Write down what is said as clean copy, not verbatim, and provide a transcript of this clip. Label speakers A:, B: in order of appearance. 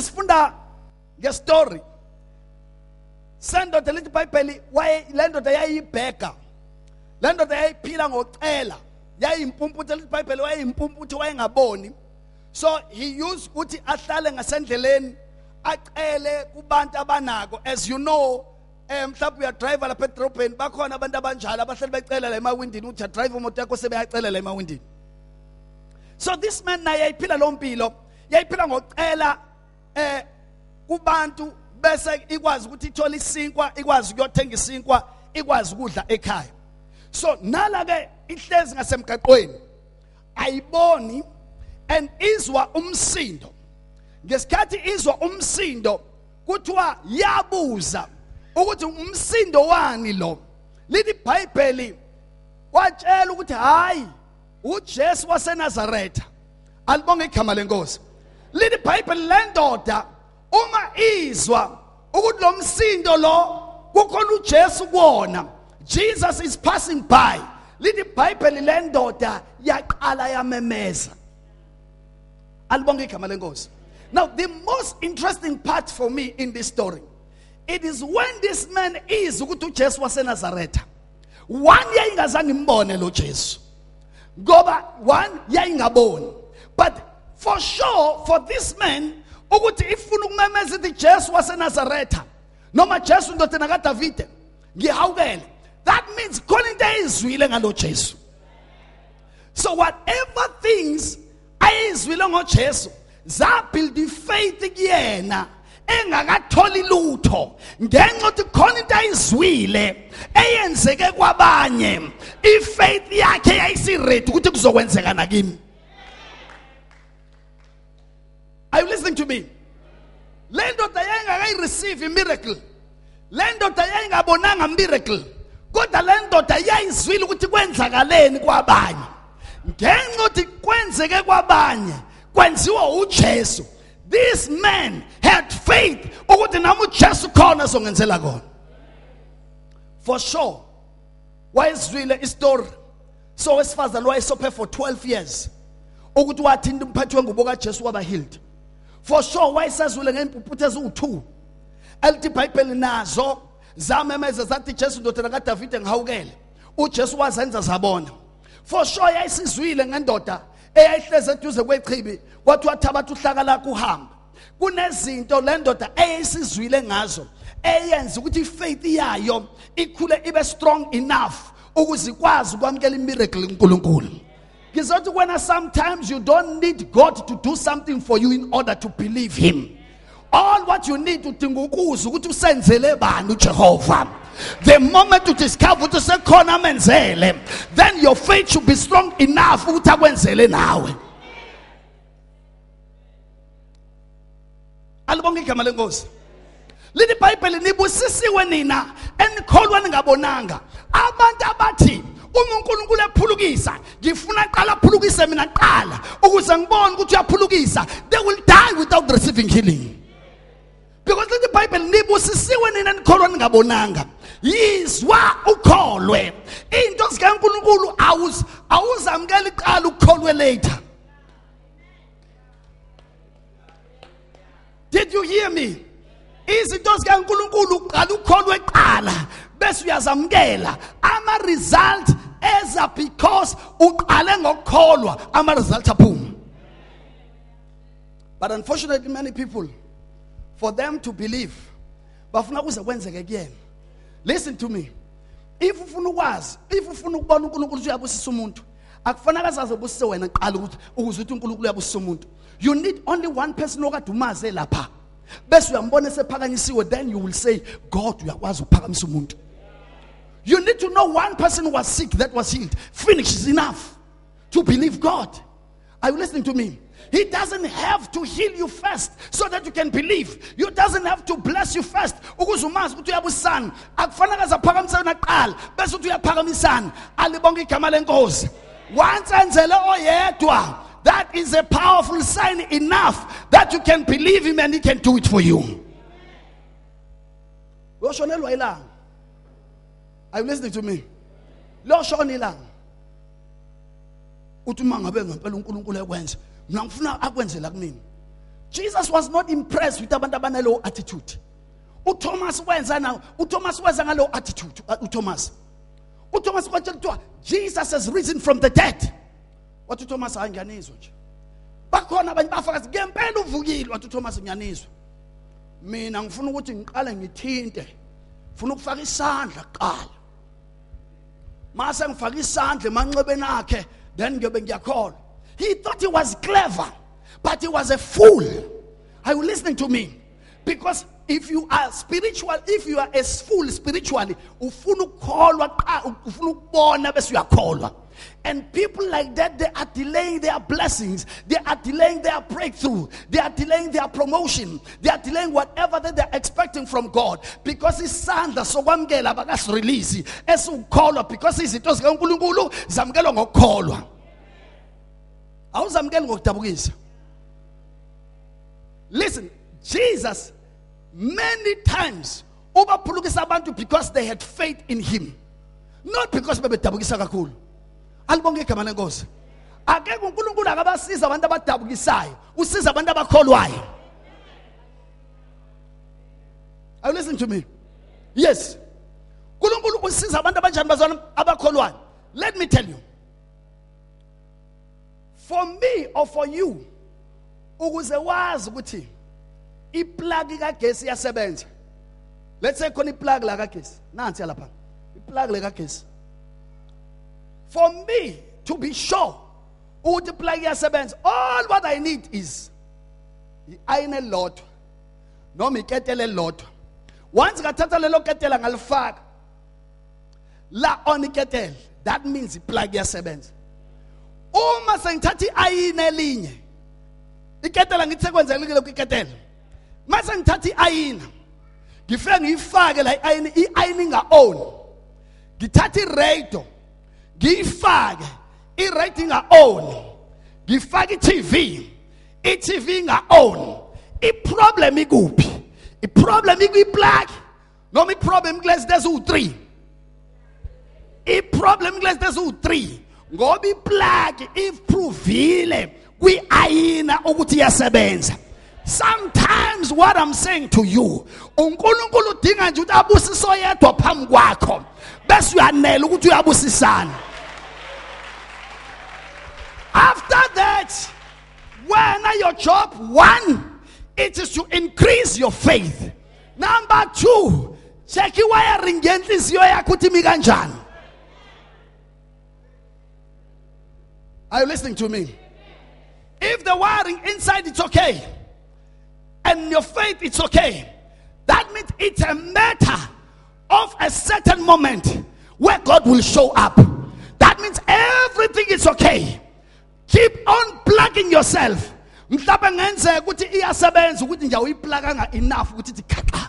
A: manje sifunda ngestory sendoda lithi iBhayibheli waye lendoda yayibheka lendoda yayiphila ngocela yayimpumputhe lithi iBhayibheli wayeyimpumputhe wayengaboni so he used ukuthi ahlale ngasendleleni acele kubantu abanako as you know mhlawumbe uyadrive lapha edrobheni bakhona abantu abanjalo abahleli becela la emawindini uthi drive imoto yakho sebeyacela la emawindini so this man naye yayiphila lo mpilo yayiphila ngocela kubantu bese ikwazi ukuthi ithola isinkwa ikwazi ukuyothenga isinkwa ikwazi ukudla ekhaya so nala ke ihlezi ngasemgaqweni ayiboni and izwa umsindo ngesikhathi izwa umsindo kuthiwa yabuza ukuthi umsindo wani lo lithi iBhayibheli watshela ukuthi hayi uJesu waseNazaretha alibonge igama lenkosi lithi iBhayibheli lendoda uma izwa ukuthi lo msindo lo kukhona uJesu kuona Jesus is passing by lithi iBhayibheli lendoda yaqala yamemeza alibonge igama lenkosi. Now the most interesting part for me in this story it is when this man is ukuthi uJesu waseNazaretha one yayingazange imbone lo Jesu ngoba one yayingaboni but for sure for this man ukuthi ifuna ukumemeza ithi Jesu waseNazaretha noma Jesu indodana kaDavide ngihawukele that means khona into eyizwile ngalo Jesu so whatever things ayizwile ngoJesu zabuild faith kuyena engakatholi lutho ngenxa ukuthi khona into ayizwile eyenzeke kwabanye ifaith yakhe yayisiready ukuthi kuzokwenzeka nakimi. Are you listening to me? Lendoda yayingakayi receive a miracle lendoda yayingabonanga miracle kodwa lendoda yayizwile ukuthi kwenzakaleni kwabanye ngenxa ukuthi kwenzeke kwabanye kwenziwa uJesu. This man had faith ukuthi nami uJesu khona azongenzela kona for sure wayizwile istory so wesifazane wayesophe for 12 years ukuthi wathinta umphathi wengubo kaJesu waba healed for sure wayesazwile ngempuputhe eziwu2 elithi iBhayibheli nazo zamemeza zathi Jesu indodana kaDavide ngihawukele uJesu wazenza zabona for sure yayisizwile ngendoda eyayihleze eduze kwechibi kwathi wathabatha uhlaka lakhe uhamba kunezinto lendoda eyisizwile ngazo eyenza ukuthi ifaith yayo ikhule ibe strong enough ukuzikwazi ukwamkela imiracle kuNkulunkulu. Ngizothi when sometimes you don't need God to do something for you in order to believe him. All what you need to think ukuzwa ukuthi usenzele bani uJehova. The moment you discover ukuthi sekhona amenzele then your faith should be strong enough ukuthi akwenzele nawe. Alibonge igama lenkosi. Lithi iBhayibheli nibusisiwe nina enikholwa ningabonanga abantu abathi uma uNkulunkulu ephulukisa ngifuna aqala aphulukise mina qala ukuze ngibone ukuthi uyaphulukisa they will die without receiving healing. Because lithi iBhayibheli nibusisiwe nina enikholwa ningabonanga yizwa ukholwe into zikaNkulunkulu awuzamkela iqala ukholwe later. Did you hear me? Izinto zikaNkulunkulu uqala ukholwe eqala bese uyazamkela ama result eza because uqale ngokukholwa ama result aphuma. But unfortunately many people for them to believe bafuna kuze kwenzeke kuyena. Listen to me, if ufuna ukwazi if ufuna ukubona uNkulunkulu uyabusisa umuntu akufanele azaze ubusise wena qala ukuthi ukuze uthi uNkulunkulu uyabusisa umuntu. You need only one person okade umaze lapha bese uyambona esephakanyisiwe then you will say God uyakwazi ukuphakamisa umuntu. You need to know one person who was sick that was healed. Finish is enough to believe God. Are you listening to me? He doesn't have to heal you first so that you can believe. You doesn't have to bless you first ukuze umazi ukuthi uyabusana. Akufanele azaphakamisa naqala bese uthi uyaphakamisana. Alibonge igama lenkosi. Once enzele oyedwa, that is a powerful sign enough that you can believe him and he can do it for you. Are you listening to me? Lo shona ilanga. Uthi mangabe ngempela uNkulunkulu ekwenza. Mina ngifuna akwenzela kunini. Jesus was not impressed with abantu abanalo attitude. uThomas wenza ngalo attitude. uThomas kwatshela kuthiwa Jesus has risen from the dead. Wathi uThomas ngiyanizwa nje. Bakhona abanye bafakazi ngempela uvukile. Wathi uThomas ngiyanizwa. Mina ngifuna ukuthi ngiqale ngithinte. Ngifuna ukufaka isandla kuqala. Mase ngifaka isandla emanxebeni akhe then ngiyobe ngiyakholwa. He thought he was clever, but he was a fool. Are you listening to me? Because if you are spiritual, if you are a fool spiritually, ufuna ukukholwa ufuna ukubona bese uyakholwa. And people like that, they are delaying their blessings, they are delaying their breakthrough, they are delaying their promotion, they are delaying whatever that they are expecting from God, because isandla sokwamkela bakasirelease esukholwa, because izinto zikaNkulunkulu zamkelwa ngokukholwa. Awuzamkeli ngokudabukisa. Listen, Jesus many times ubaphulukisa abantu because they had faith in him, not because bebedabukisa kakhulu. Alibonge igama lenkosi. Akekho uNkulunkulu akabasiza abantu abadabukisayo, usiza abantu abakholwayo. Are you listening to me? Yes. uNkulunkulu usiza abantu abanjani bazona abakholwayo. Let me tell you, for me or for you, ukuze wazi ukuthi iplug kagesi iyasebenza. Let's say khona iplug la kagesi. Nansi lapha. Iplug le kagesi. For me to be sure ukuthi plug iyasebenza, all what I need is iayina elilodwa noma iketela elilodwa. Once ngathatha lelo ketela ngalifaka la on iketela, that means iplug iyasebenza. Uma sengithatha iayina elinye, iketela ngithi sekwenzelekile kwiketela. Mase ngithatha iayina ngifike ngiyifake la iayina inga own, ngithatha iradio ngifake iradio inga own, ngifake iTV inga own. Iproblem ikuphi? Iproblem ikwiplug noma iproblem kulezi ezu3? Iproblem kulezi ezu3 ngoba iplug iprovile kwiayina ukuthi iyasebenza. Sometimes what I'm saying to you, uNkulunkulu udinga nje ukuthi abusiso yedwa phambi kwakho bese uyanela ukuthi uyabusisana. After that, when your job one, it is to increase your faith. Number two, check iwiring yenhliziyo yakho ukuthi imi kanjani. Are you listening to me? If the wiring inside it's okay, and your faith it's okay, that means it's a matter of a certain moment where God will show up. That means everything is okay. Keep on plugging yourself. Mhlawumbe ngenzeka ukuthi iyasebenza ukuthi nje uyipluganga enough ukuthi ithi khaqa.